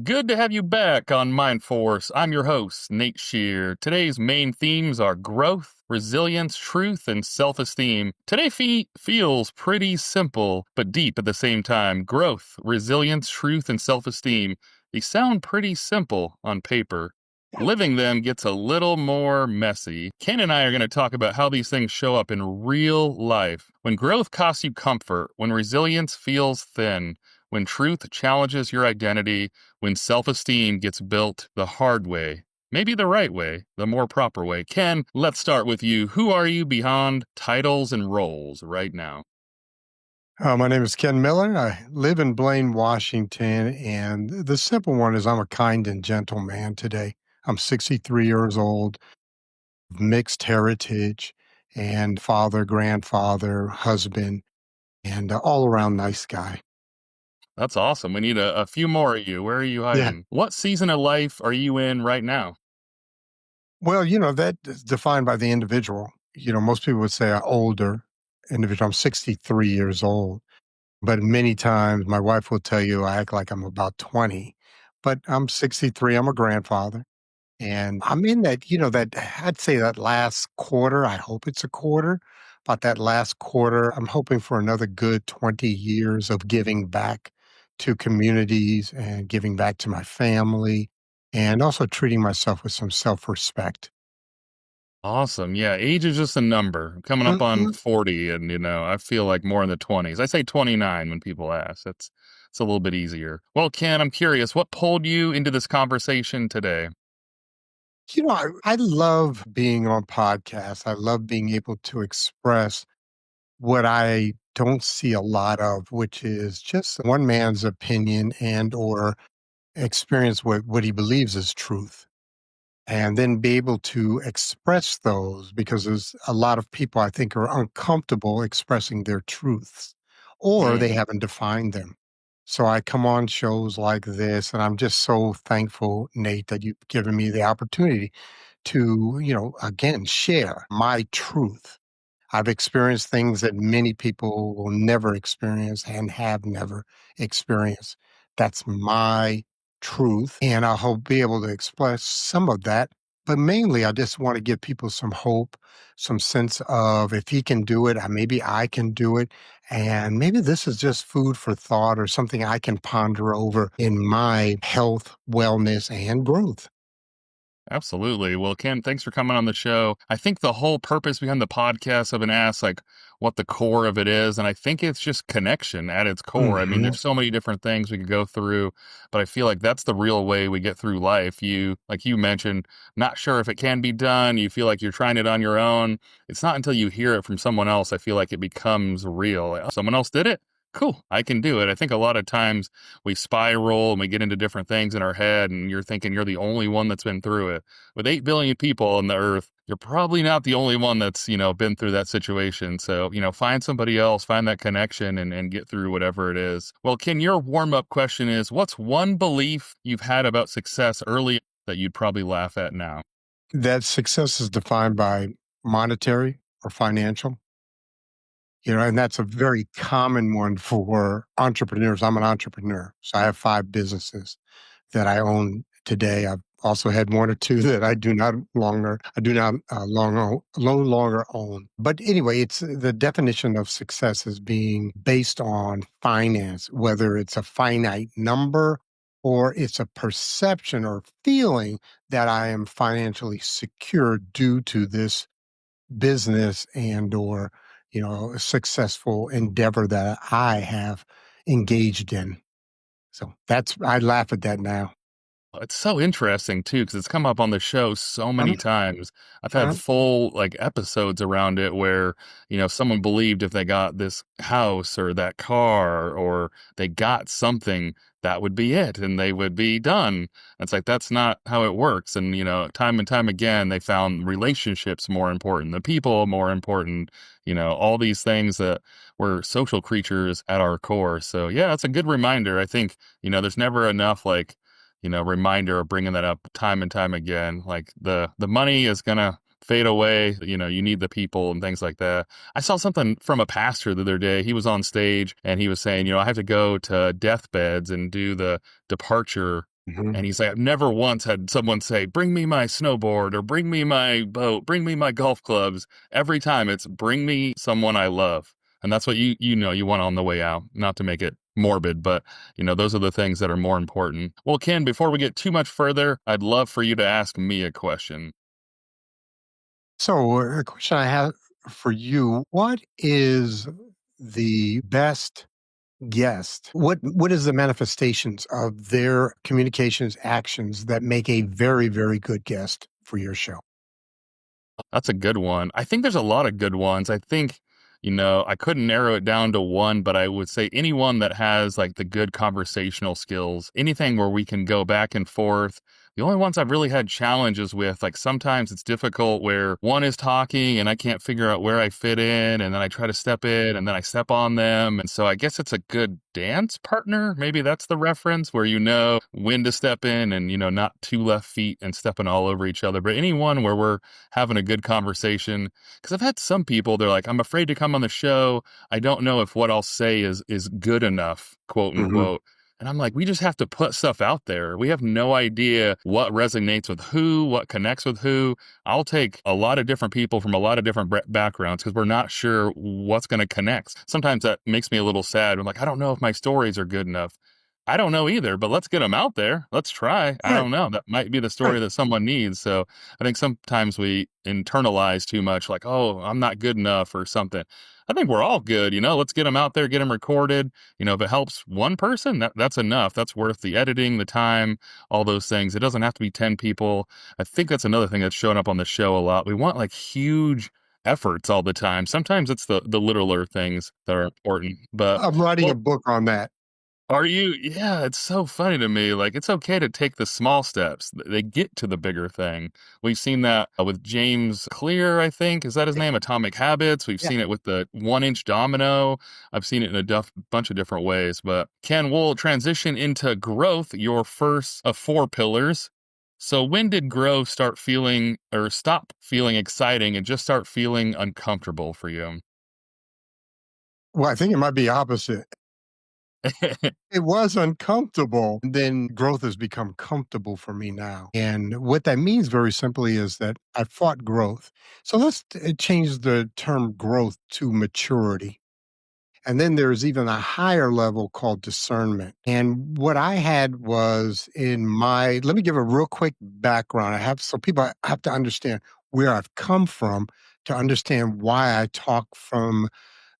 Good to have you back on MindForce. I'm your host, Nate Shear. Today's main themes are growth, resilience, truth, and self-esteem. Today feels pretty simple, but deep at the same time. Growth, resilience, truth, and self-esteem. They sound pretty simple on paper. Living them gets a little more messy. Ken and I are going to talk about how these things show up in real life. When growth costs you comfort, when resilience feels thin, when truth challenges your identity, when self-esteem gets built the hard way, maybe the right way, the more proper way. Ken, let's start with you. Who are you beyond titles and roles right now? My name is Ken Miller. I live in Blaine, Washington, and the simple one is I'm a kind and gentle man today. I'm 63 years old, mixed heritage, and father, grandfather, husband, and all around nice guy. That's awesome. We need a few more of you. Where are you Yeah. hiding? What season of life are you in right now? Well, that is defined by the individual. Most people would say I'm older individual. I'm 63 years old, but many times my wife will tell you I act like I'm about 20, but I'm 63. I'm a grandfather. And I'm in that, that I'd say that last quarter, I hope it's a quarter, but that last quarter, I'm hoping for another good 20 years of giving back to communities and giving back to my family and also treating myself with some self-respect. Awesome. Yeah, age is just a number. I'm coming up on Mhm. 40 and I feel like more in the 20s. I say 29 when people ask. It's a little bit easier. Well, Ken, I'm curious, what pulled you into this conversation today? I love being on podcasts. I love being able to express what I don't see a lot of, which is just one man's opinion and or experience what he believes is truth and then be able to express those because there's a lot of people I think are uncomfortable expressing their truths or they Mm, haven't defined them. So I come on shows like this and I'm just so thankful, Nate, that you've given me the opportunity to, again, share my truth. I've experienced things that many people will never experience and have never experienced. That's my truth. And I hope be able to express some of that. But mainly, I just want to give people some hope, some sense of if he can do it, maybe I can do it. And maybe this is just food for thought or something I can ponder over in my health, wellness, and growth. absolutely. Well, Ken, thanks for coming on the show. I think the whole purpose behind the podcast, I've been asked like what the core of it is. And I think it's just connection at its core. I mean, Hmm. there's so many different things we could go through, but I feel like that's the real way we get through life. Like you mentioned, not sure if it can be done. You feel like you're trying it on your own. It's not until you hear it from someone else, I feel like it becomes real. Like, "Oh, someone else did it. Cool. I can do it." I think a lot of times we spiral and we get into different things in our head, and you're thinking you're the only one that's been through it. With 8 billion people on the earth, you're probably not the only one that's, been through that situation. So, find somebody else, find that connection and get through whatever it is. Well, Ken, your warm up question is what's one belief you've had about success early that you'd probably laugh at now? That success is defined by monetary or financial. And that's a very common one for entrepreneurs. I'm an entrepreneur, so I have 5 businesses that I own today. I've also had 1 or 2 that I do not no longer own. But anyway, it's the definition of success as being based on finance, whether it's a finite number or it's a perception or feeling that I am financially secure due to this business and or a successful endeavor that I have engaged in. So that's I laugh at that now. It's so interesting too, because it's come up on the show so many times. I've had Uh-huh. full like episodes around it where, someone believed if they got this house or that car or they got something, that would be it and they would be done. It's like that's not how it works. And, time and time again, they found relationships more important, the people more important, all these things that we're social creatures at our core. So yeah, it's a good reminder. I think, there's never enough like reminder of bringing that up time and time again. Like the money is gonna fade away. You need the people and things like that. I saw something from a pastor the other day. He was on stage and he was saying, I have to go to deathbeds and do the departure Mhm. And he's like, I've never once had someone say, bring me my snowboard or bring me my boat, bring me my golf clubs. Every time it's bring me someone I love. And that's what you want on the way out, not to make it morbid, but those are the things that are more important. Well, Ken, before we get too much further, I'd love for you to ask me a question. So, a question I have for you, what is the best guest? What is the manifestations of their communications actions that make a very, very good guest for your show? That's a good one. I think there's a lot of good ones. I think, I couldn't narrow it down to one, but I would say anyone that has like the good conversational skills, anything where we can go back and forth. The only ones I've really had challenges with, like sometimes it's difficult where one is talking and I can't figure out where I fit in, and then I try to step in and then I step on them. And so I guess it's a good dance partner. Maybe that's the reference where you know when to step in and, not two left feet and stepping all over each other. But anyone where we're having a good conversation. Because I've had some people, they're like, I'm afraid to come on the show. I don't know if what I'll say is good enough, quote Mhm. unquote. And I'm like, we just have to put stuff out there. We have no idea what resonates with who, what connects with who. I'll take a lot of different people from a lot of different backgrounds because we're not sure what's going to connect. Sometimes that makes me a little sad. I'm like, I don't know if my stories are good enough. I don't know either, but let's get them out there. Let's try. I Right, don't know. That might be the story right. that someone needs. So I think sometimes we internalize too much, like, oh, I'm not good enough or something. I think we're all good. Let's get them out there, get them recorded. If it helps one person, that's enough. That's worth the editing, the time, all those things. It doesn't have to be 10 people. I think that's another thing that's showing up on the show a lot. We want like huge efforts all the time. Sometimes it's the littler things that are important. But I'm writing a well, book on that. are you? Yeah, it's so funny to me. Like, it's okay to take the small steps. They get to the bigger thing. We've seen that with James Clear, I think. Is that his name? Atomic Habits. We've Yeah. seen it with the 1 inch domino. I've seen it in a bunch of different ways. But Ken, we'll transition into growth, your first of 4 pillars. So, when did growth start feeling or stop feeling exciting and just start feeling uncomfortable for you? Well, I think it might be opposite. It was uncomfortable. Then growth has become comfortable for me now. And what that means very simply is that I fought growth. So let's change the term growth to maturity. And then there's even a higher level called discernment. And what I had was let me give a real quick background. So people have to understand where I've come from to understand why I talk from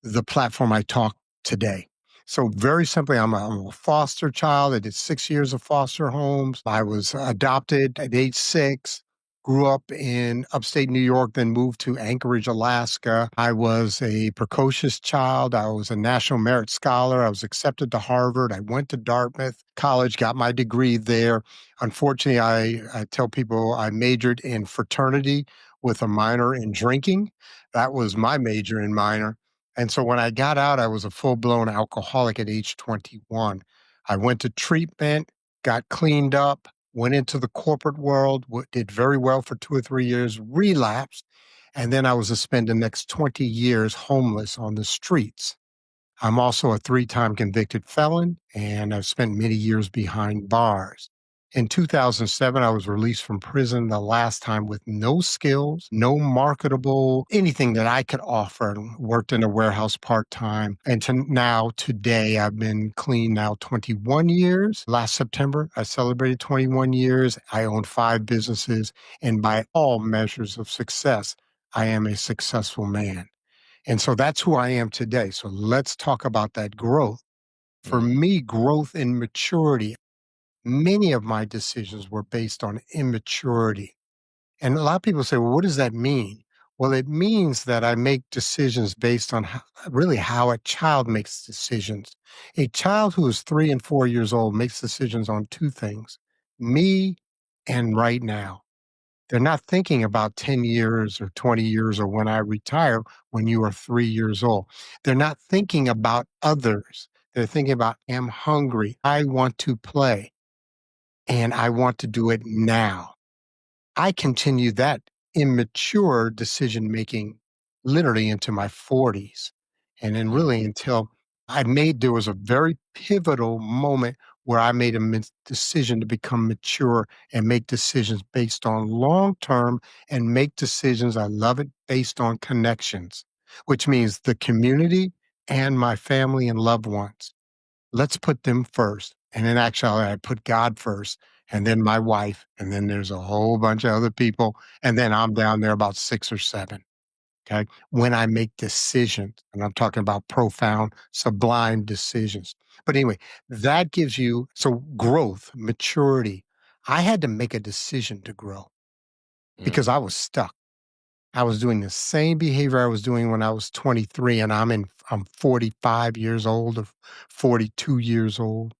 the platform I talk today. So very simply, I'm a foster child. I did 6 years of foster homes. I was adopted at age 6, grew up in upstate New York, then moved to Anchorage, Alaska. I was a precocious child. I was a National Merit Scholar. I was accepted to Harvard. I went to Dartmouth College, got my degree there. Unfortunately, I tell people I majored in fraternity with a minor in drinking. That was my major and minor. And so when I got out, I was a full blown alcoholic at age 21. I went to treatment, got cleaned up, went into the corporate world, did very well for 2 or 3 years, relapsed. And then I was to spend the next 20 years homeless on the streets. I'm also a 3-time convicted felon, and I've spent many years behind bars. In 2007, I was released from prison the last time with no skills, no marketable anything that I could offer. Worked in a warehouse part time. And today, I've been clean now 21 years. Last September, I celebrated 21 years. I own 5 businesses. And by all measures of success, I am a successful man. And so that's who I am today. So let's talk about that growth. For Mm, me, growth and maturity, many of my decisions were based on immaturity. And a lot of people say, well, what does that mean? Well, it means that I make decisions based on really how a child makes decisions. A child who is 3 and 4 years old makes decisions on 2 things: me and right now. They're not thinking about 10 years or 20 years or when I retire when you are 3 years old. They're not thinking about others. They're thinking about, I'm hungry. I want to play and I want to do it now. I continue that immature decision making literally into my 40s. And then mm, really until there was a very pivotal moment where I made a decision to become mature and make decisions based on long term and make decisions. I love it based on connections, which means the community and my family and loved ones. Let's put them first. And in actuality, I put God first and then my wife. And then there's a whole bunch of other people. And then I'm down there about six or seven. Okay. When I make decisions, and I'm talking about profound, sublime decisions. But anyway, that gives you so growth, maturity. I had to make a decision to grow because Mm, I was stuck. I was doing the same behavior I was doing when I was 23, and I'm 45 years old or 42 years old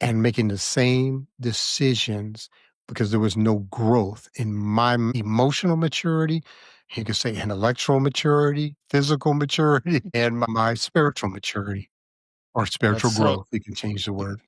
and making the same decisions because there was no growth in my emotional maturity. You could say intellectual maturity, physical maturity, and my spiritual maturity or that's spiritual so growth. You can change the word.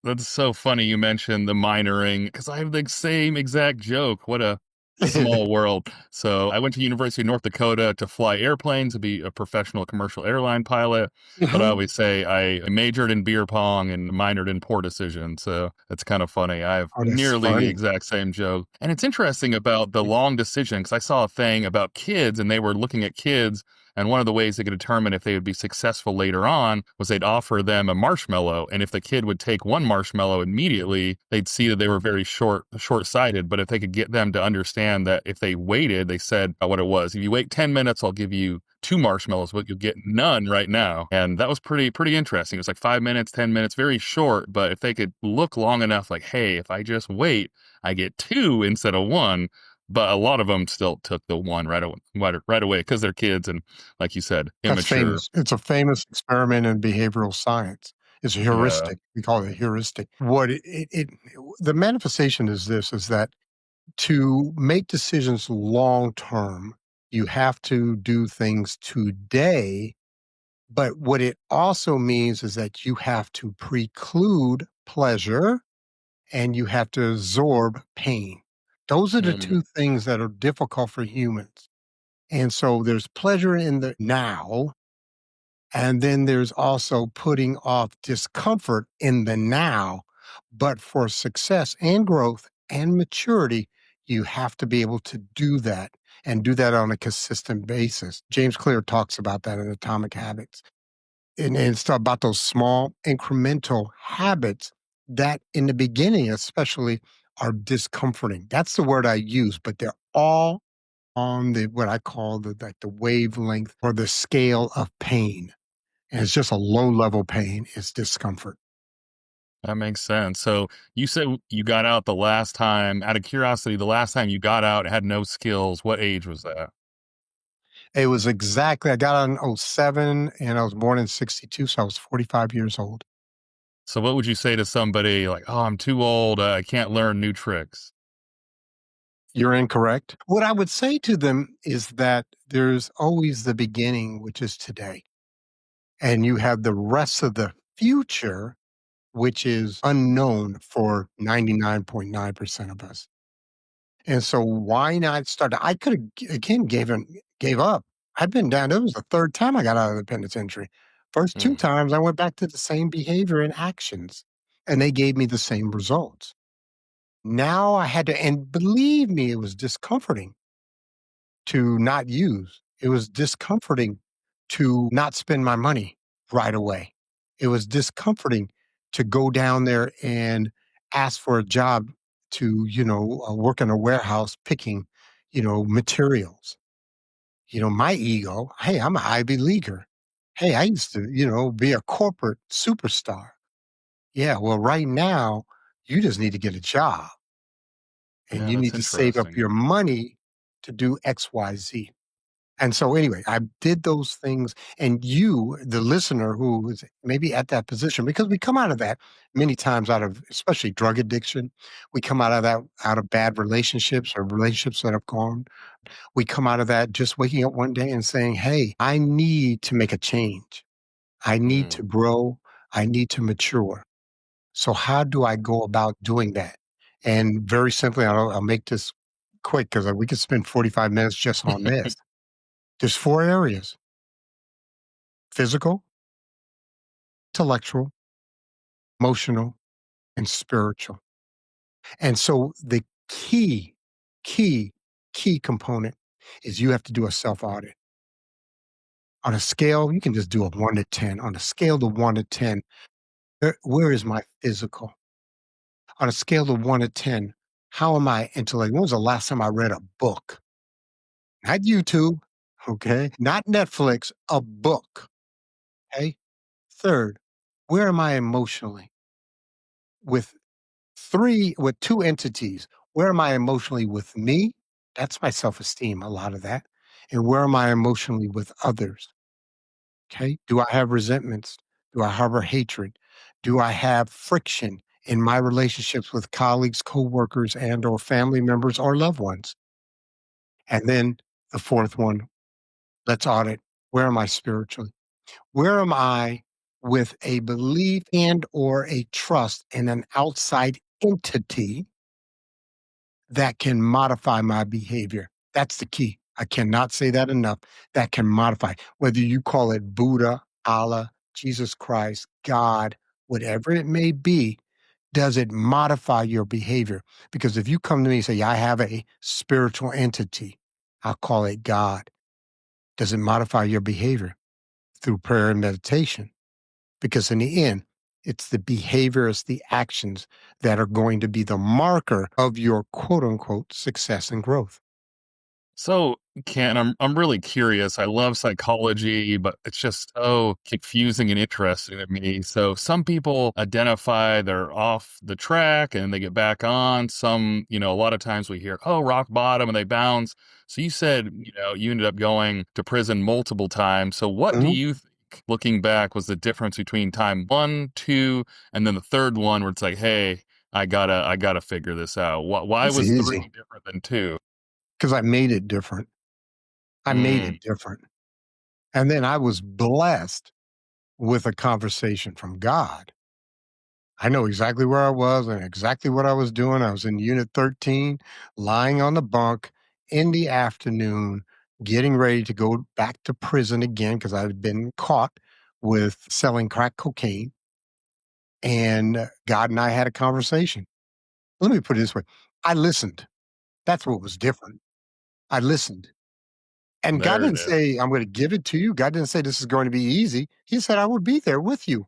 That's so funny you mentioned the minoring because I have the same exact joke. What a small world. So I went to University of North Dakota to fly airplanes to be a professional commercial airline pilot. But I Mhm. always say I majored in beer pong and minored in poor decision. So that's kind of funny. I have Oh, that's nearly the funny. exact same joke. And it's interesting about the long decision because I saw a thing about kids and they were looking at kids and one of the ways they could determine if they would be successful later on was they'd offer them a marshmallow. And if the kid would take one marshmallow immediately, they'd see that they were very short-sighted. But if they could get them to understand that if they waited, they said what it was. If you wait 10 minutes, I'll give you two marshmallows, but you'll get none right now. And that was pretty interesting. It was like 5 minutes, 10 minutes, very short. But if they could look long enough, like, hey, if I just wait, I get two instead of one. But a lot of them still took the one right away because they're kids and like you said, That's immature. famous. It's a famous experiment in behavioral science. It's a Yeah. heuristic. We call it a heuristic. What the manifestation is this is that to make decisions long term, you have to do things today. But what it also means is that you have to preclude pleasure and you have to absorb pain. Those are the Mm, two things that are difficult for humans. And so there's pleasure in the now, and then there's also putting off discomfort in the now. But for success and growth and maturity, you have to be able to do that and do that on a consistent basis. James Clear talks about that in Atomic Habits. And it's about those small incremental habits that in the beginning, especially, are discomforting. That's the word I use, but they're all on the what I call the wavelength or the scale of pain, and it's just a low level pain. It's discomfort. that makes sense. So you said you got out the last time, out of curiosity, the last time you got out, had no skills. What age was that? It was exactly I got out in '07 and I was born in '62, so I was 45 years old. So what would you say to somebody like, oh, I'm too old. I can't learn new tricks? You're incorrect. What I would say to them is that there's always the beginning, which is today. And you have the rest of the future, which is unknown for 99.9% of us. And so why not start? I could have again gave up. I've been down. It was the third time I got out of the penitentiary. First two Mm, times I went back to the same behavior and actions, and they gave me the same results. Now I had to, and believe me, it was discomforting to not use. It was discomforting to not spend my money right away. It was discomforting to go down there and ask for a job to, work in a warehouse picking, materials. My ego, hey, I'm an Ivy Leaguer. Hey, I used to, be a corporate superstar. Yeah, well, right now, you just need to get a job and yeah, you that's need to save up interesting. your money to do XYZ. And so anyway, I did those things and you, the listener who is maybe at that position, because we come out of that many times out of especially drug addiction. We come out of that out of bad relationships or relationships that have gone. We come out of that just waking up one day and saying, hey, I need to make a change. I need Mm. to grow. I need to mature. So how do I go about doing that? And very simply, I'll make this quick because we could spend 45 minutes just on this. There's four areas: physical, intellectual, emotional, and spiritual. And so the key, key, key component is you have to do a self audit. On a scale, you can just do a 1 to 10. On a scale of 1 to 10, where is my physical? On a scale of 1 to 10, how am I intellectual? When was the last time I read a book? Not YouTube, okay? Not Netflix, a book, okay? Third, where am I emotionally? With with two entities, where am I emotionally with me? That's my self-esteem, a lot of that. And where am I emotionally with others? Okay. Do I have resentments? Do I harbor hatred? Do I have friction in my relationships with colleagues, coworkers, and or family members or loved ones? And then the fourth one, let's audit. Where am I spiritually? Where am I with a belief and or a trust in an outside entity that can modify my behavior? That's the key. I cannot say that enough. That can modify, whether you call it Buddha, Allah, Jesus Christ, God, whatever it may be, does it modify your behavior? Because if you come to me and say, I have a spiritual entity, I'll call it God. Does it modify your behavior? Through prayer and meditation? Because in the end, it's the behavior, it's the actions that are going to be the marker of your quote unquote success and growth. So, Ken, I'm really curious. I love psychology, but it's just so confusing and interesting to me. So, some people identify they're off the track and they get back on. Some, a lot of times we hear, "Oh, rock bottom," and they bounce. So, you said, you ended up going to prison multiple times. So, what do Mhm. you think, looking back, was the difference between time one, two, and then the third one, where it's like, "Hey, I gotta figure this out." Why It's was easy three different than two? because I made it different. I made Mm, it different. And then I was blessed with a conversation from God. I know exactly where I was and exactly what I was doing. I was in Unit 13, lying on the bunk in the afternoon, getting ready to go back to prison again because I had been caught with selling crack cocaine. And God and I had a conversation. Let me put it this way, I listened. That's what was different. I listened. And God there it didn't is. say, I'm going to give it to you. God didn't say this is going to be easy. He said, I would be there with you.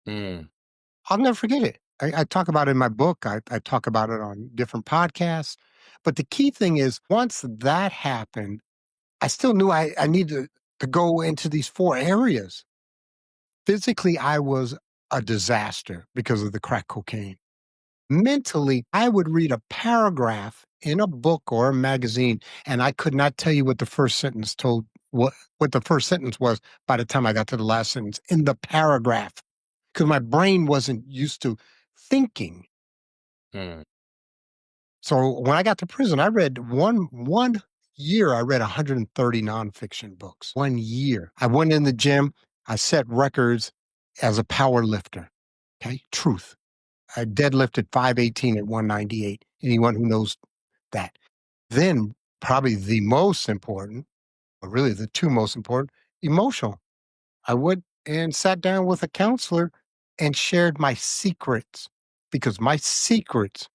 Mm. I'll never forget it. I talk about it in my book. I talk about it on different podcasts. But the key thing is, once that happened, I still knew I needed to go into these four areas. Physically, I was a disaster because of the crack cocaine. Mentally, I would read a paragraph in a book or a magazine, and I could not tell you what the first sentence told what the first sentence was by the time I got to the last sentence in the paragraph, because my brain wasn't used to thinking. Mm. So when I got to prison, I read one year, I read 130 nonfiction books. 1 year. I went in the gym, I set records as a power lifter. Okay, truth. I deadlifted 518 at 198. Anyone who knows that. Then, probably the most important, or really the two most important, emotional. I went and sat down with a counselor and shared my secrets because my secrets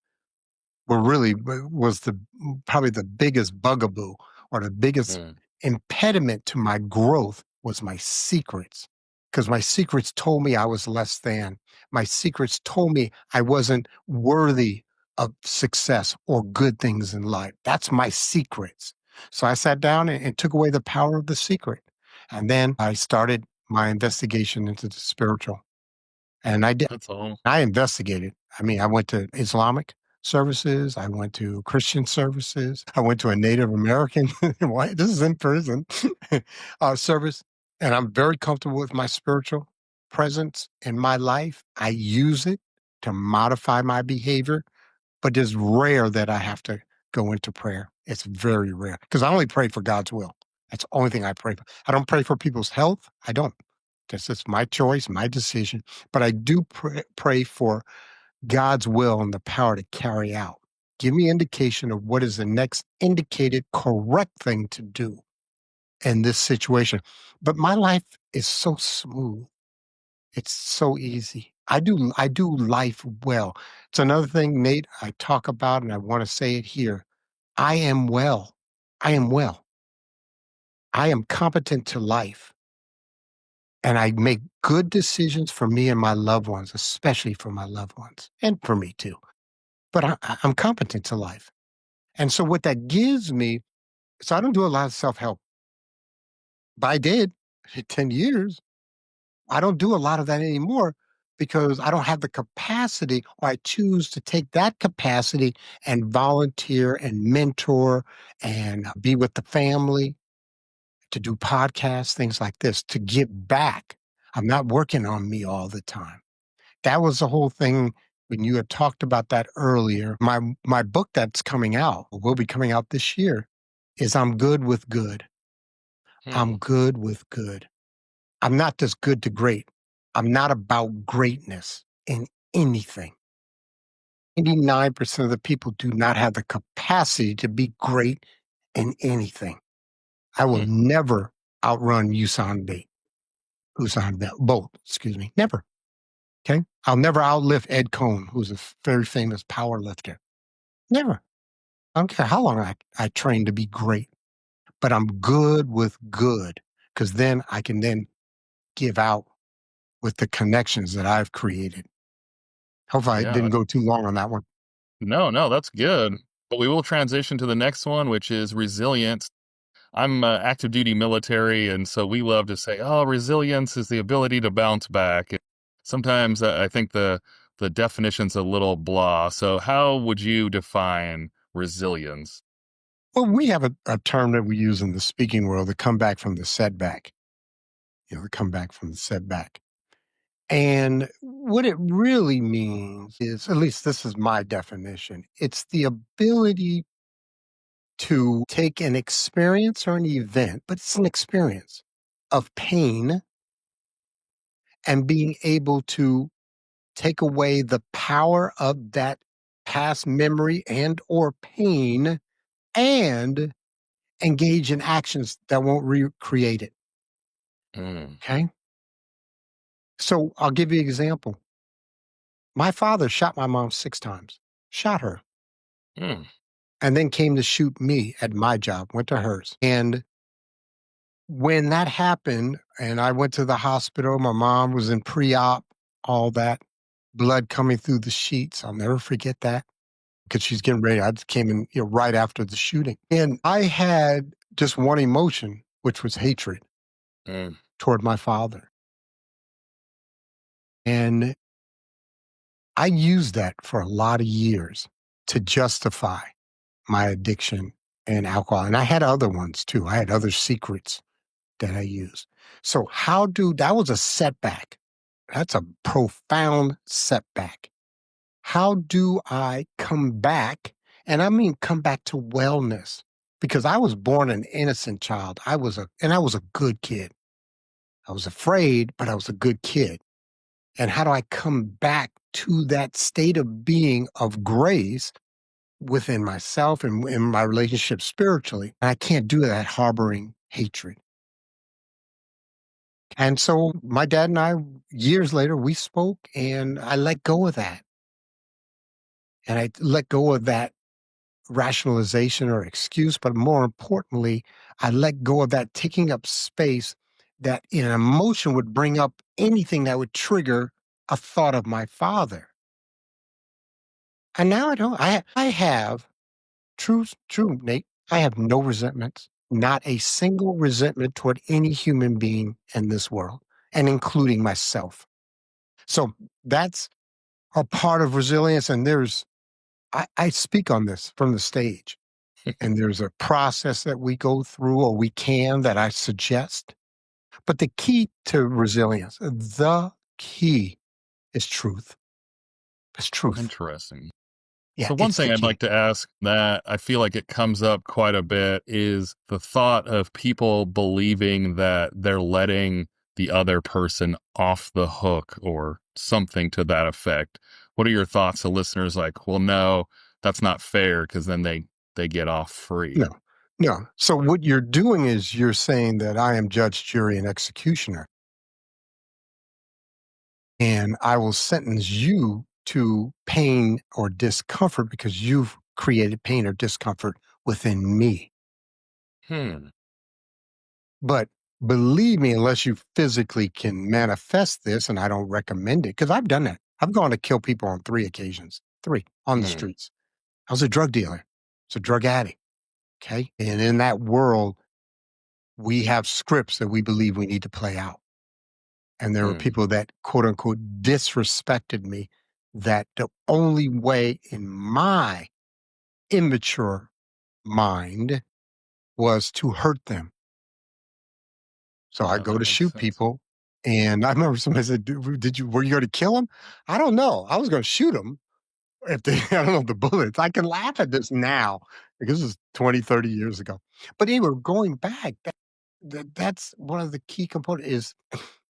were really was the probably the biggest bugaboo or the biggest Mm. impediment to my growth was my secrets. Because my secrets told me I was less than. My secrets told me I wasn't worthy of success or good things in life. That's my secrets. So I sat down and took away the power of the secret. And then I started my investigation into the spiritual. And I did. That's all. I investigated. I mean, I went to Islamic services. I went to Christian services. I went to a Native American. Why? This is in prison service, and I'm very comfortable with my spiritual presence in my life. I use it to modify my behavior, but it's rare that I have to go into prayer. It's very rare because I only pray for God's will. That's the only thing I pray for. I don't pray for people's health. I don't. That's just my choice, my decision. But I do pray for God's will and the power to carry out. Give me indication of what is the next indicated correct thing to do in this situation. But my life is so smooth. It's so easy. I do life well. It's another thing, Nate, I talk about, and I want to say it here. I am well. I am well. I am competent to life. And I make good decisions for me and my loved ones, especially for my loved ones and for me too. But I'm competent to life. And so what that gives me, so I don't do a lot of self-help, but I did 10 years. I don't do a lot of that anymore because I don't have the capacity, or I choose to take that capacity and volunteer and mentor and be with the family, to do podcasts, things like this, to give back. I'm not working on me all the time. That was the whole thing when you had talked about that earlier. My book that's coming out, will be coming out this year, is I'm good with good. Hmm. I'm good with good. I'm not just good to great. I'm not about greatness in anything. 89% of the people do not have the capacity to be great in anything. I will Hmm. never outrun Usain Bolt, excuse me. Never. Okay. I'll never outlift Ed Cohn, who's a very famous power lifter. Never. I don't care how long I train to be great, but I'm good with good because then I can then give out with the connections that I've created. Hopefully I Yeah. didn't go too long on that one. No, no, that's good. But we will transition to the next one, which is resilience. I'm active duty military, and so we love to say, "Oh, resilience is the ability to bounce back." Sometimes I think the definition's a little blah. So, how would you define resilience? Well, we have a term that we use in the speaking world, the comeback from the setback, the comeback from the setback. And what it really means is, at least this is my definition, it's the ability to take an experience or an event, but it's an experience of pain, and being able to take away the power of that past memory and or pain, and engage in actions that won't recreate it. Mm, Okay. So I'll give you an example. My father shot my mom 6 times, shot her, mm, and then came to shoot me at my job, went to hers. And when that happened and I went to the hospital, my mom was in pre-op, all that blood coming through the sheets. I'll never forget that because she's getting ready. I just came in, right after the shooting. And I had just one emotion, which was hatred mm, toward my father. And I used that for a lot of years to justify my addiction and alcohol. And I had other ones too. I had other secrets that I used. So that was a setback. That's a profound setback. How do I come back? And I mean, come back to wellness, because I was born an innocent child. I was a good kid. I was afraid, but I was a good kid. And how do I come back to that state of being of grace within myself and in my relationship spiritually? And I can't do that harboring hatred. And so my dad and I, years later, we spoke, and I let go of that. And I let go of that rationalization or excuse, but more importantly, I let go of that taking up space that in an emotion would bring up anything that would trigger a thought of my father. And now I don't. I have true, Nate. I have no resentments, not a single resentment toward any human being in this world, and including myself. So that's a part of resilience. And I speak on this from the stage, and there's a process that we go through, or we can, that I suggest. But the key to resilience, the key is truth. It's truth. interesting. Yeah, So, one it's the thing I'd key. like to ask that I feel like it comes up quite a bit is the thought of people believing that they're letting the other person off the hook or something to that effect. What are your thoughts to listeners like, well, no, that's not fair because then they get off free? No, no. So what you're doing is you're saying that I am judge, jury, and executioner. and I will sentence you to pain or discomfort because you've created pain or discomfort within me. Hmm. But believe me, unless you physically can manifest this, and I don't recommend it, because I've done that. I've gone to kill people on 3 occasions, 3 on the Hmm. streets. I was a drug dealer. I was a drug addict. Okay. And in that world, we have scripts that we believe we need to play out. And there were Hmm. people that quote unquote disrespected me, that the only way in my immature mind was to hurt them. So I Oh, go that to makes shoot sense. people. And I remember somebody said, were you going to kill them? I don't know. I was going to shoot them if they, I don't know, the bullets. I can laugh at this now because this is 20, 30 years ago. But anyway, going back, that's one of the key components is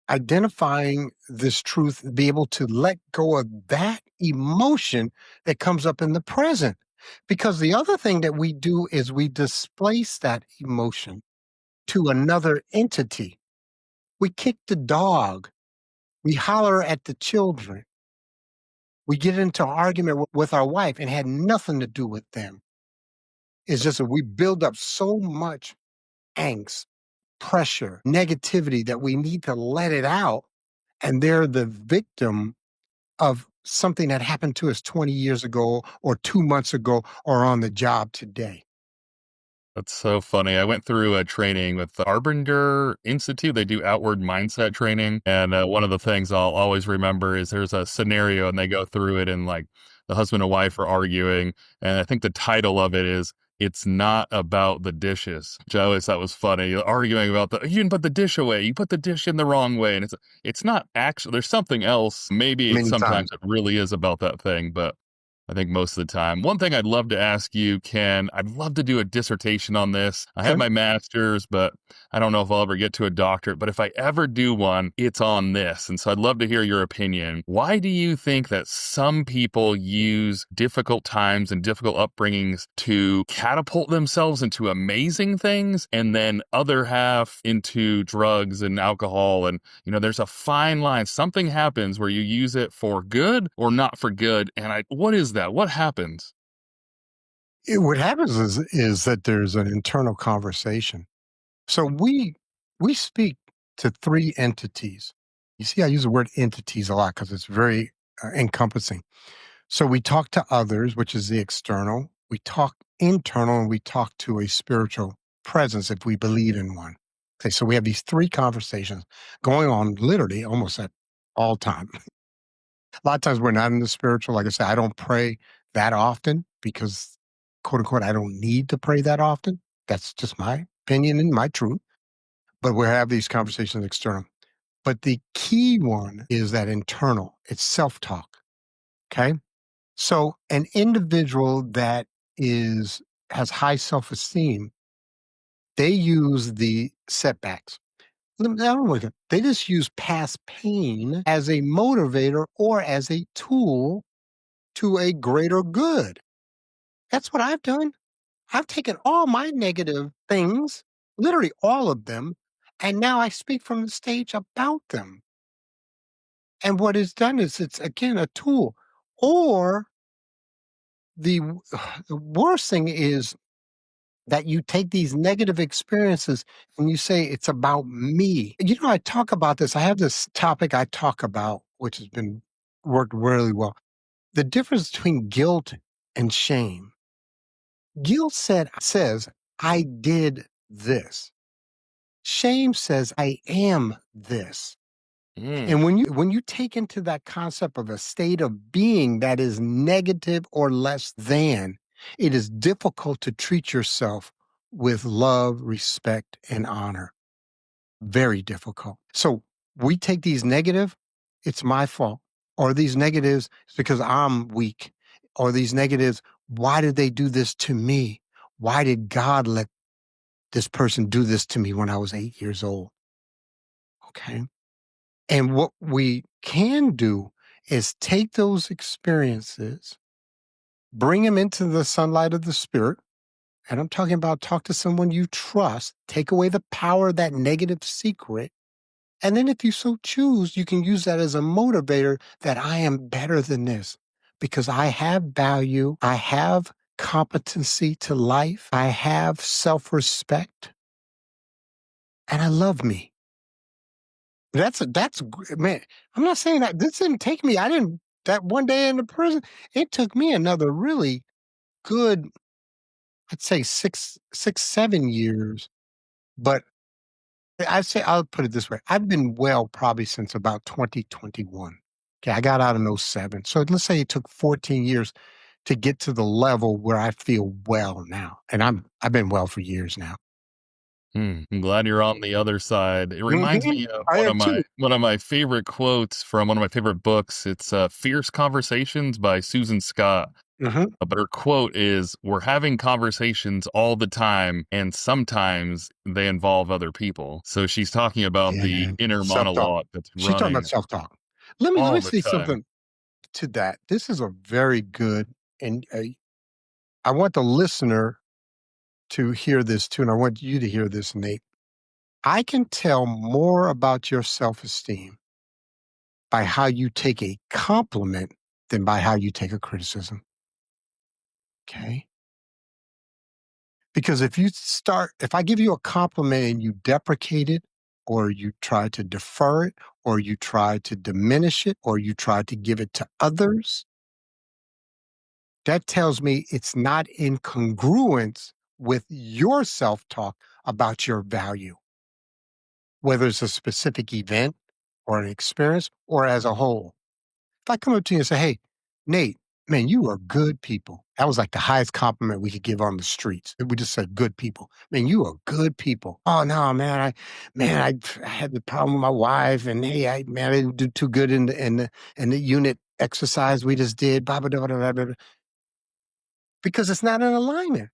identifying this truth, be able to let go of that emotion that comes up in the present. Because the other thing that we do is we displace that emotion to another entity. We kick the dog. We holler at the children. We get into argument with our wife and had nothing to do with them. It's just that we build up so much angst, pressure, negativity that we need to let it out. And they're the victim of something that happened to us 20 years ago or 2 months ago or on the job today. That's so funny. I went through a training with the Harbinger Institute. They do outward mindset training. And one of the things I'll always remember is there's a scenario and they go through it and like the husband and wife are arguing. And I think the title of it is It's Not About the Dishes, which I always thought was funny. Arguing about you didn't put the dish away. You put the dish in the wrong way. And it's not actually, there's something else. Maybe Many sometimes times. it really is about that thing, but I think most of the time. One thing I'd love to ask you, Ken, I'd love to do a dissertation on this. I have Okay. my master's, but I don't know if I'll ever get to a doctorate. But if I ever do one, it's on this. And so I'd love to hear your opinion. Why do you think that some people use difficult times and difficult upbringings to catapult themselves into amazing things and then other half into drugs and alcohol? And, there's a fine line. Something happens where you use it for good or not for good. And what is that? What happens? What happens is that there's an internal conversation. So we speak to 3 entities. You see, I use the word entities a lot because it's very encompassing. So we talk to others, which is the external. We talk internal, and we talk to a spiritual presence if we believe in one. Okay, so we have these 3 conversations going on literally almost at all time. A lot of times we're not in the spiritual. Like I said, I don't pray that often because, quote unquote, I don't need to pray that often. That's just my opinion and my truth. But we have these conversations external. But the key one is that internal, it's self talk. Okay. So an individual that is has high self esteem, they use the setbacks. They just use past pain as a motivator or as a tool to a greater good. That's what I've done. I've taken all my negative things, literally all of them, and now I speak from the stage about them. And what it's done is it's again a tool. Or the the worst thing is that you take these negative experiences and you say it's about me. I talk about this. I have this topic I talk about, which has been worked really well. The difference between guilt and shame. Guilt says, I did this. Shame says, I am this. Mm. And when you take into that concept of a state of being that is negative or less than, it is difficult to treat yourself with love, respect, and honor. Very difficult. So we take these negative, it's my fault. Or these negatives, it's because I'm weak. Or these negatives, why did they do this to me? Why did God let this person do this to me when I was 8 years old? Okay. And what we can do is take those experiences, bring them into the sunlight of the spirit. And I'm talking about talk to someone you trust, take away the power of that negative secret, And then if you so choose, you can use that as a motivator that I am better than this because I have value. I have competency to life. I have self-respect and I love me. Man, I'm not saying that this didn't take me. That one day in the prison, it took me another really good, I'd say 7 years. But I'll put it this way. I've been well probably since about 2021. Okay. I got out in '07. So let's say it took 14 years to get to the level where I feel well now. And I've been well for years now. I'm glad you're on the other side. It reminds Mhm. me of I one am of my too. one of my favorite quotes from one of my favorite books. It's Fierce Conversations by Susan Scott. Mhm. But her quote is, "We're having conversations all the time, and sometimes they involve other people." So she's talking about Yeah. the inner Self-talk. monologue that's She's talking about running self-talk. Let me all the say time. something to that. This is a very good, and I want the listener to hear this too, and I want you to hear this, Nate. I can tell more about your self-esteem by how you take a compliment than by how you take a criticism. Okay. Because if I give you a compliment and you deprecate it, or you try to defer it, or you try to diminish it, or you try to give it to others, that tells me it's not in congruence with your self talk about your value, whether it's a specific event or an experience or as a whole. If I come up to you and say, "Hey, Nate, man, you are good people." That was like the highest compliment we could give on the streets. We just said good people. Man, you are good people. Oh no, man, I had the problem with my wife, and hey, I didn't do too good in the unit exercise we just did. Blah, blah, blah, blah, blah, blah, because it's not in alignment.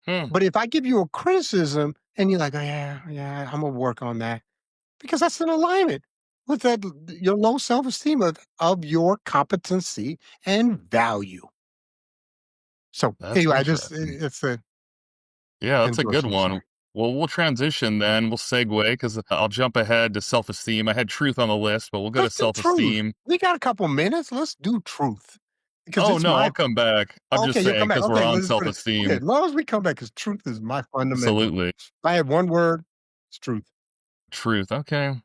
Hmm, But if I give you a criticism and you're like, "Oh yeah, yeah, I'm gonna work on that," because that's in alignment with your low self-esteem of your competency and value. So that's anyway, interesting. it's a Yeah, that's a good endorsement. one. Sorry. Well, we'll transition then. We'll segue because I'll jump ahead to self-esteem. I had truth on the list, but we'll go to Let's do truth. self-esteem. We got a couple minutes. Let's do truth because Oh it's no, my. I'll come back. I'm just Okay, you'll come saying back. because we're Okay, on let's put it. Okay, self-esteem. as long as we come back, because truth is my fundamental. Absolutely. If I have one word, it's truth. Truth. Okay.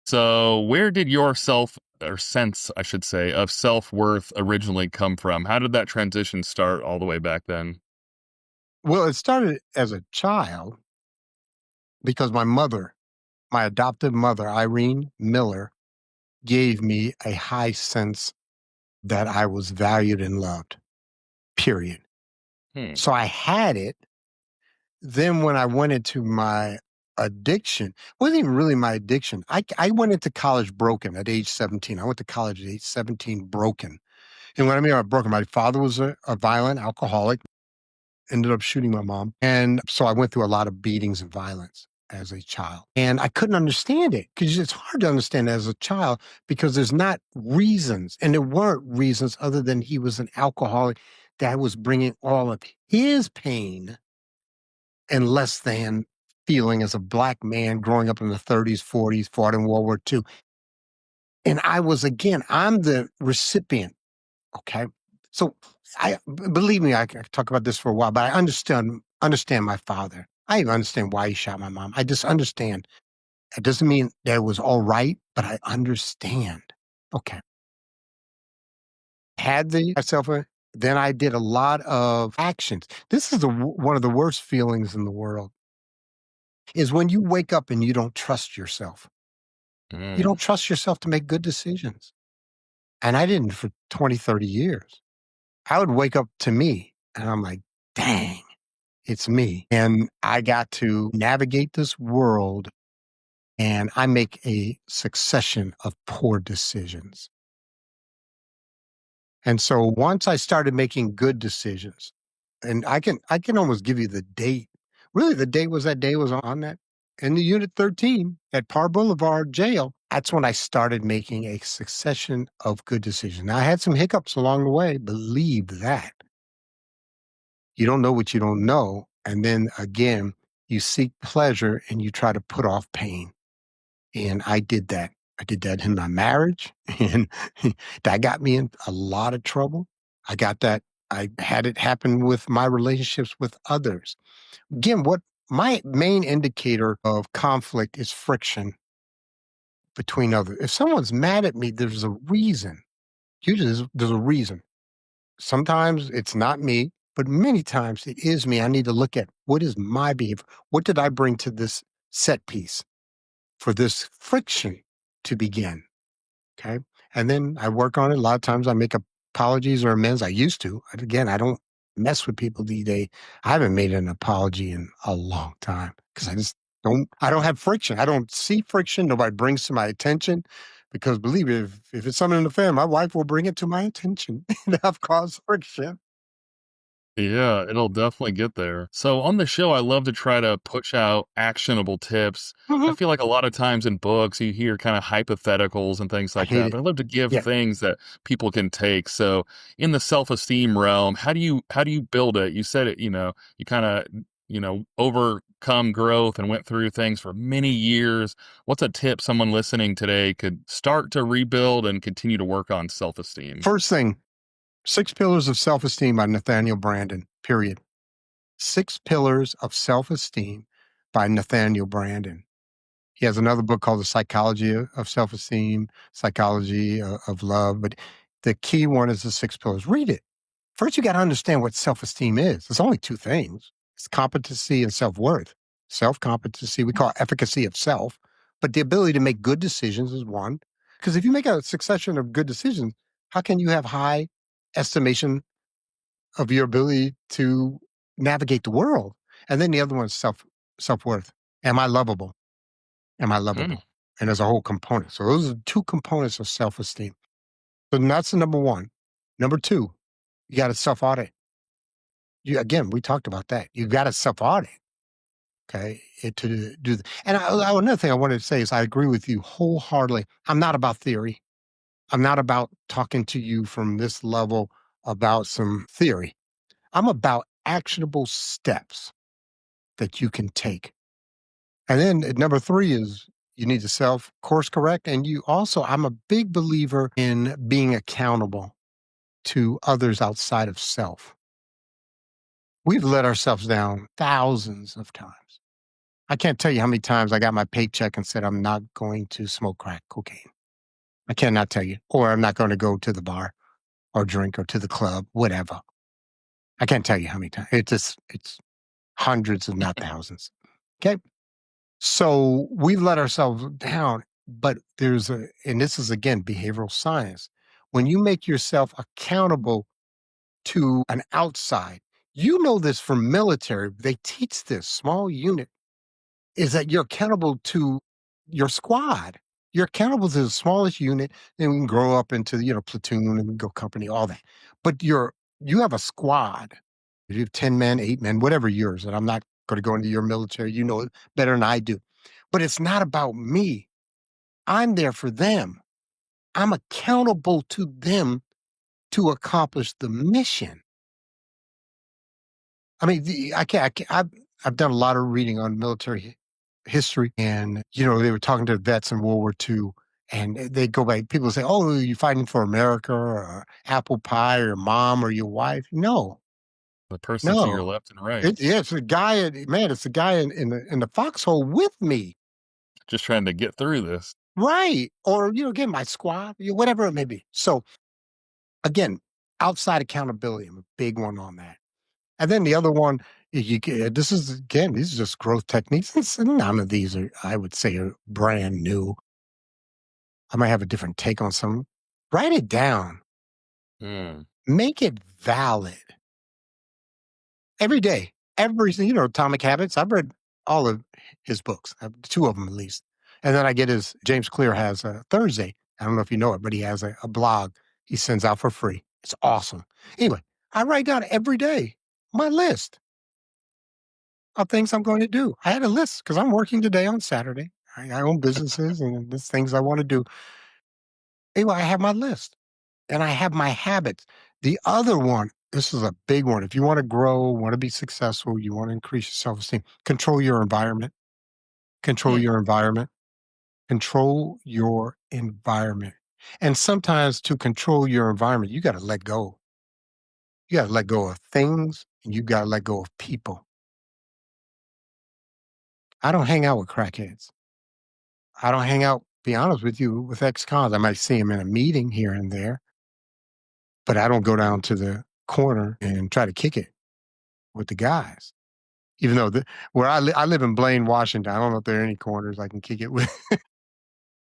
So, where did your self or sense, I should say, of self-worth originally come from? How did that transition start all the way back then? Well, it started as a child because my adoptive mother, Irene Miller, gave me a high sense that I was valued and loved, period. Hmm. So I had it. Then when I went into my addiction, wasn't even really my addiction. I went into college broken at age 17. I went to college at age 17 broken. And what I mean by broken, my father was a violent alcoholic, ended up shooting my mom. And so I went through a lot of beatings and violence as a child. And I couldn't understand it because it's hard to understand as a child because there's not reasons. And there weren't reasons other than he was an alcoholic that was bringing all of his pain and less than feeling as a black man growing up in the 30s, 40s, fought in World War II. And I'm the recipient. Okay. So believe me, I could talk about this for a while, but I understand my father. I even understand why he shot my mom. I just understand. It doesn't mean that it was all right, but I understand. Okay. Had the myself, then I did a lot of actions. This is one of the worst feelings in the world is when you wake up and you don't trust yourself. You Mm. don't trust yourself to make good decisions. And I didn't for 20, 30 years. I would wake up to me and I'm like, dang, it's me. And I got to navigate this world and I make a succession of poor decisions. And so once I started making good decisions, and I can almost give you the date. Really, the date was that day was on that in the Unit 13 at Par Boulevard Jail. That's when I started making a succession of good decisions. Now I had some hiccups along the way, believe that. You don't know what you don't know. And then again, you seek pleasure and you try to put off pain. And I did that. I did that in my marriage, and that got me in a lot of trouble. I got that. I had it happen with my relationships with others. Again, what my main indicator of conflict is friction between others. If someone's mad at me, there's a reason. Usually there's a reason. Sometimes it's not me, but many times it is me. I need to look at what is my behavior? What did I bring to this set piece for this friction to begin? Okay. And then I work on it. A lot of times I make apologies or amends. I used to. Again, I don't mess with people these days. I haven't made an apology in a long time because I don't have friction. I don't see friction. Nobody brings to my attention because believe me, if it's something in the family, my wife will bring it to my attention and I've caused friction. Yeah, it'll definitely get there. So on the show, I love to try to push out actionable tips. I Mhm. feel like a lot of times in books, you hear kind of hypotheticals and things I like hate that, it. but I love to give Yeah. things that people can take. So in the self-esteem realm, how do you build it? You said it, you kind of, overcome growth and went through things for many years. What's a tip someone listening today could start to rebuild and continue to work on self-esteem? First thing, Six Pillars of Self-Esteem by Nathaniel Branden, period. Six Pillars of Self-Esteem by Nathaniel Branden. He has another book called The Psychology of Self-Esteem, Psychology of Love, but the key one is the six pillars. Read it. First, you got to understand what self-esteem is. It's only two things. It's competency and self-worth. Self-competency, we call efficacy of self, but the ability to make good decisions is one. Because if you make a succession of good decisions, how can you have high estimation of your ability to navigate the world? And then the other one is self-worth. Am I lovable? Am I Hmm. lovable? And there's a whole component. So those are two components of self-esteem. So that's the number one. Number two, you got to self-audit. You again, we talked about that. You got to self-audit. Okay. And another thing I wanted to say is I agree with you wholeheartedly. I'm not about theory. I'm not about talking to you from this level about some theory. I'm about actionable steps that you can take. And then number three is you need to self course correct. And you also, I'm a big believer in being accountable to others outside of self. We've let ourselves down thousands of times. I can't tell you how many times I got my paycheck and said, I'm not going to smoke crack cocaine. I cannot tell you. Or I'm not going to go to the bar or drink or to the club, whatever. I can't tell you how many times. It's hundreds, if not thousands. Okay. So we let ourselves down, but and this is again behavioral science. When you make yourself accountable to an outside, you know this from military, they teach this small unit is that you're accountable to your squad. You're accountable to the smallest unit, then we can grow up into, platoon and go company, all that. But you have a squad. You have 10 men, 8 men, whatever yours. And I'm not going to go into your military. You know it better than I do. But it's not about me. I'm there for them. I'm accountable to them to accomplish the mission. I mean, I've done a lot of reading on military history, and they were talking to vets in World War II, and they go by. People say, "Oh, you fighting for America or apple pie or mom or your wife?" No, The person to your no. left and right, Yeah, it's a guy. Man, it's a guy in the foxhole with me, just trying to get through this. right? Or again, my squad, whatever it may be. So again, outside accountability, I'm a big one on that. And then the other one, this is again, these are just growth techniques. None of these are, I would say, are brand new. I might have a different take on some. Write it down. Mm. Make it valid every day. Atomic Habits. I've read all of his books, two of them at least. And then I get James Clear has a Thursday. I don't know if you know it, but he has a blog he sends out for free. It's awesome. Anyway, I write down every day my list of things I'm going to do. I had a list because I'm working today on Saturday. I own businesses and there's things I want to do. Anyway, I have my list and I have my habits. The other one, this is a big one. If you want to grow, want to be successful, you want to increase your self esteem, control your environment. Control Hmm. your environment. Control your environment. And sometimes to control your environment, you got to let go. You got to let go of things and you got to let go of people. I don't hang out with crackheads. I don't hang out, be honest with you, with ex-cons. I might see them in a meeting here and there, but I don't go down to the corner and try to kick it with the guys. Even though where I live in Blaine, Washington, I don't know if there are any corners I can kick it with.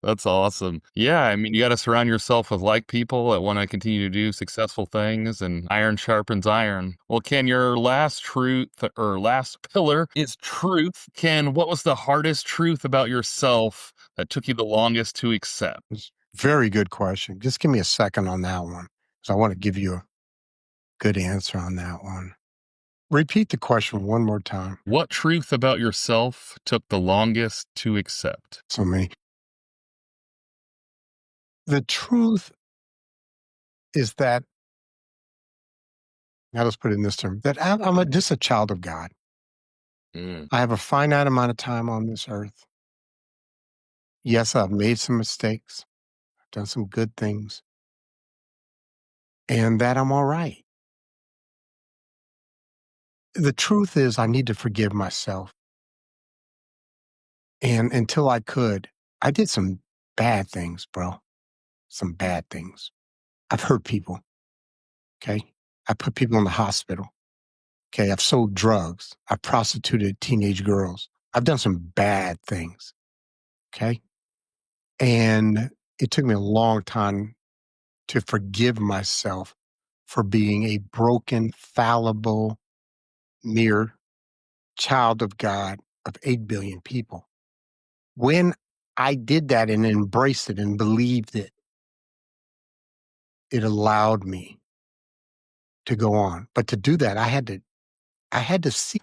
That's awesome. Yeah, I mean, you got to surround yourself with like people that want to continue to do successful things, and iron sharpens iron. Well, Ken, your last truth or last pillar is truth. Ken, what was the hardest truth about yourself that took you the longest to accept? Very good question. Just give me a second on that one, because I want to give you a good answer on that one. Repeat the question one more time. What truth about yourself took the longest to accept? So many. The truth is that, now let's put it in this term, that I'm just a child of God. Mm. I have a finite amount of time on this earth. Yes, I've made some mistakes, I've done some good things, and that I'm all right. The truth is, I need to forgive myself. And until I could, I did some bad things, bro. Some bad things. I've hurt people. Okay. I put people in the hospital. Okay. I've sold drugs. I've prostituted teenage girls. I've done some bad things. Okay. And it took me a long time to forgive myself for being a broken, fallible, mere child of God of 8 billion people. When I did that and embraced it and believed it, it allowed me to go on. But to do that, I had to see.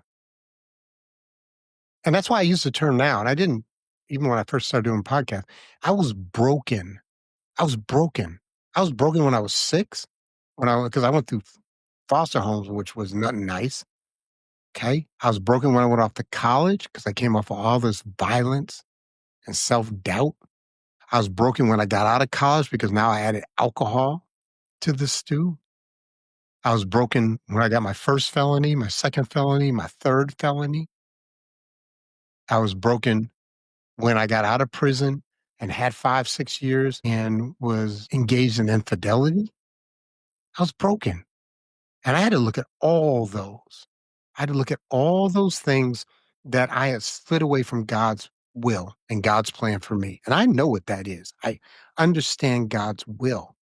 And that's why I use the term now. And I didn't, even when I first started doing podcasts, I was broken. I was broken. I was broken when I was 6, because I went through foster homes, which was nothing nice. Okay. I was broken when I went off to college because I came off of all this violence and self doubt. I was broken when I got out of college because now I added alcohol to the stew. I was broken when I got my first felony, my second felony, my third felony. I was broken when I got out of prison and had 5, 6 years and was engaged in infidelity. I was broken. And I had to look at all those. I had to look at all those things that I had slid away from God's will and God's plan for me. And I know what that is. I understand God's will.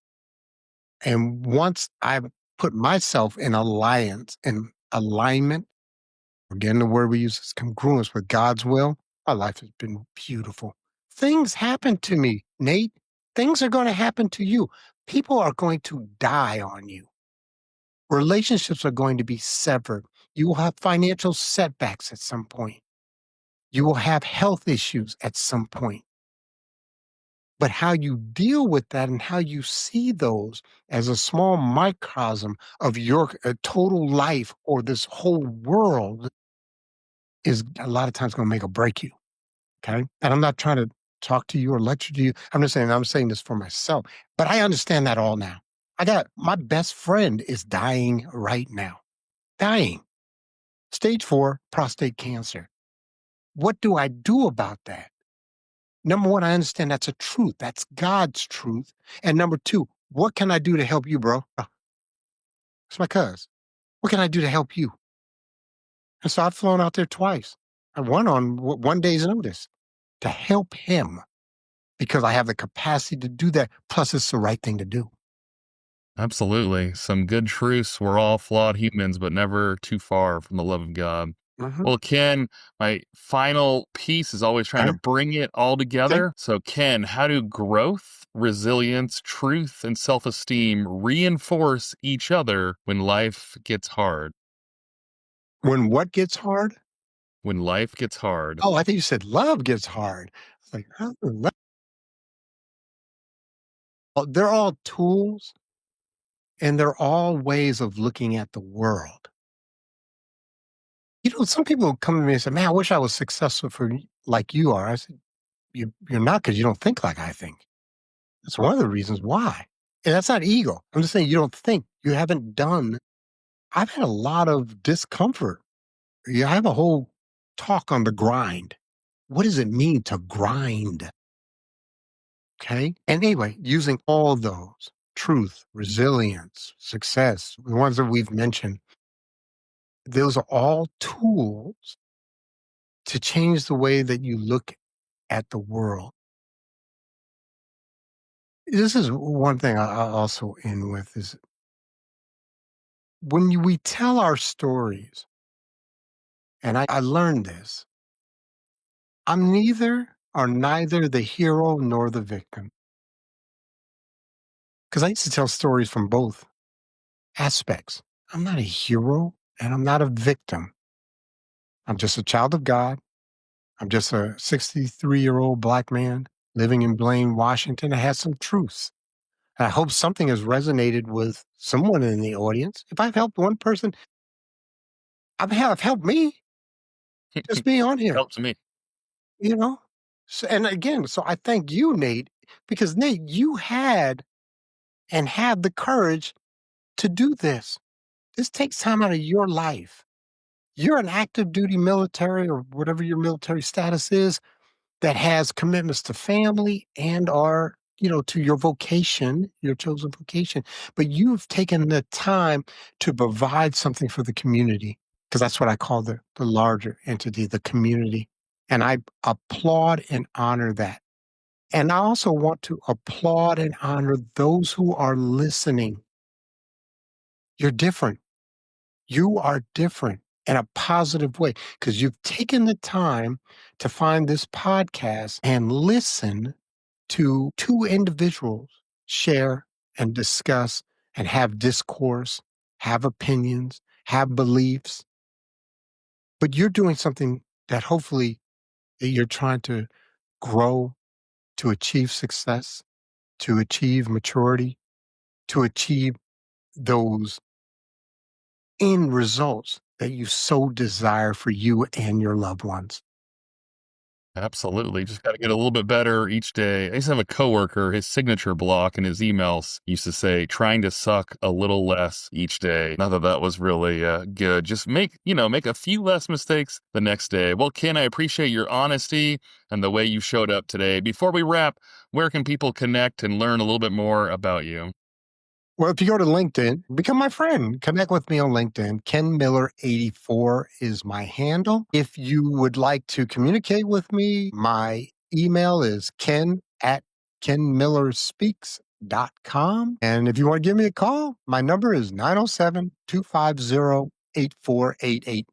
And once I put myself in alignment, again, the word we use is congruence with God's will, my life has been beautiful. Things happen to me, Nate. Things are going to happen to you. People are going to die on you. Relationships are going to be severed. You will have financial setbacks at some point. You will have health issues at some point. But how you deal with that and how you see those as a small microcosm of your total life or this whole world is a lot of times going to make or break you. Okay. And I'm not trying to talk to you or lecture to you. I'm saying this for myself, but I understand that all now. My best friend is dying right now. Dying. Stage 4 prostate cancer. What do I do about that? Number one, I understand that's a truth. That's God's truth. And number two, what can I do to help you, bro? It's my cuz. What can I do to help you? And so I've flown out there twice. I went on 1 day's notice to help him because I have the capacity to do that. Plus, it's the right thing to do. Absolutely. Some good truths. We're all flawed humans, but never too far from the love of God. Mhm. Well, Ken, my final piece is always trying to Okay. bring it all together. So, Ken, how do growth, resilience, truth, and self esteem reinforce each other when life gets hard? When what gets hard? When life gets hard. Oh, I think you said love gets hard. It's like, huh? They're all tools and they're all ways of looking at the world. Some people come to me and say, man, I wish I was successful like you are. I said, you're not because you don't think like I think. That's one of the reasons why. And that's not ego. I'm just saying you don't think. You haven't done. I've had a lot of discomfort. Yeah, I have a whole talk on the grind. What does it mean to grind? Okay. And anyway, using all those truth, resilience, success, the ones that we've mentioned, those are all tools to change the way that you look at the world. This is one thing I'll also end with is when we tell our stories, and I learned this, I'm neither or neither the hero nor the victim. Because I used to tell stories from both aspects. I'm not a hero and I'm not a victim. I'm just a child of God. I'm just a 63-year-old Black man living in Blaine, Washington that has some truths. And I hope something has resonated with someone in the audience. If I've helped one person, I've helped me just being on here, Helps me. you know? So, and again, so I thank you, Nate, because Nate, you had and have the courage to do this. This takes time out of your life. You're an active duty military or whatever your military status is that has commitments to family and are, to your vocation, your chosen vocation. But you've taken the time to provide something for the community, because that's what I call the larger entity, the community. And I applaud and honor that. And I also want to applaud and honor those who are listening. You're different. You are different in a positive way because you've taken the time to find this podcast and listen to two individuals share and discuss and have discourse, have opinions, have beliefs. But you're doing something that hopefully that you're trying to grow, to achieve success, to achieve maturity, to achieve those end results that you so desire for you and your loved ones. Absolutely. Just got to get a little bit better each day. I used to have a coworker, his signature block in his emails used to say, trying to suck a little less each day. Not that that was really good. Just make a few less mistakes the next day. Well, Ken, I appreciate your honesty and the way you showed up today. Before we wrap, where can people connect and learn a little bit more about you? Well, if you go to LinkedIn, become my friend. Connect with me on LinkedIn. Ken Miller 84 is my handle. If you would like to communicate with me, my email is ken@kenmillerspeaks.com. And if you want to give me a call, my number is 907-250-8488.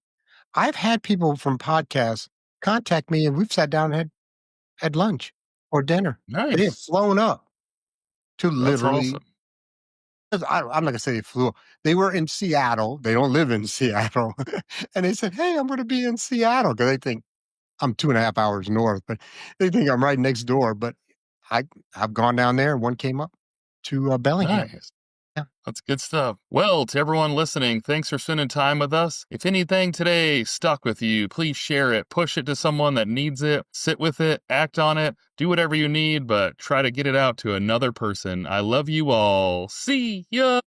I've had people from podcasts contact me and we've sat down and had lunch or dinner. They have Nice. flown up to That's literally awesome. I'm not gonna say they flew. They were in Seattle. They don't live in Seattle, and they said, "Hey, I'm going to be in Seattle," because they think I'm 2.5 hours north, but they think I'm right next door. But I I've gone down there. One came up to Bellingham. Nice. Yeah. That's good stuff. Well, to everyone listening, thanks for spending time with us. If anything today stuck with you, please share it, push it to someone that needs it, sit with it, act on it, do whatever you need, but try to get it out to another person. I love you all. See ya.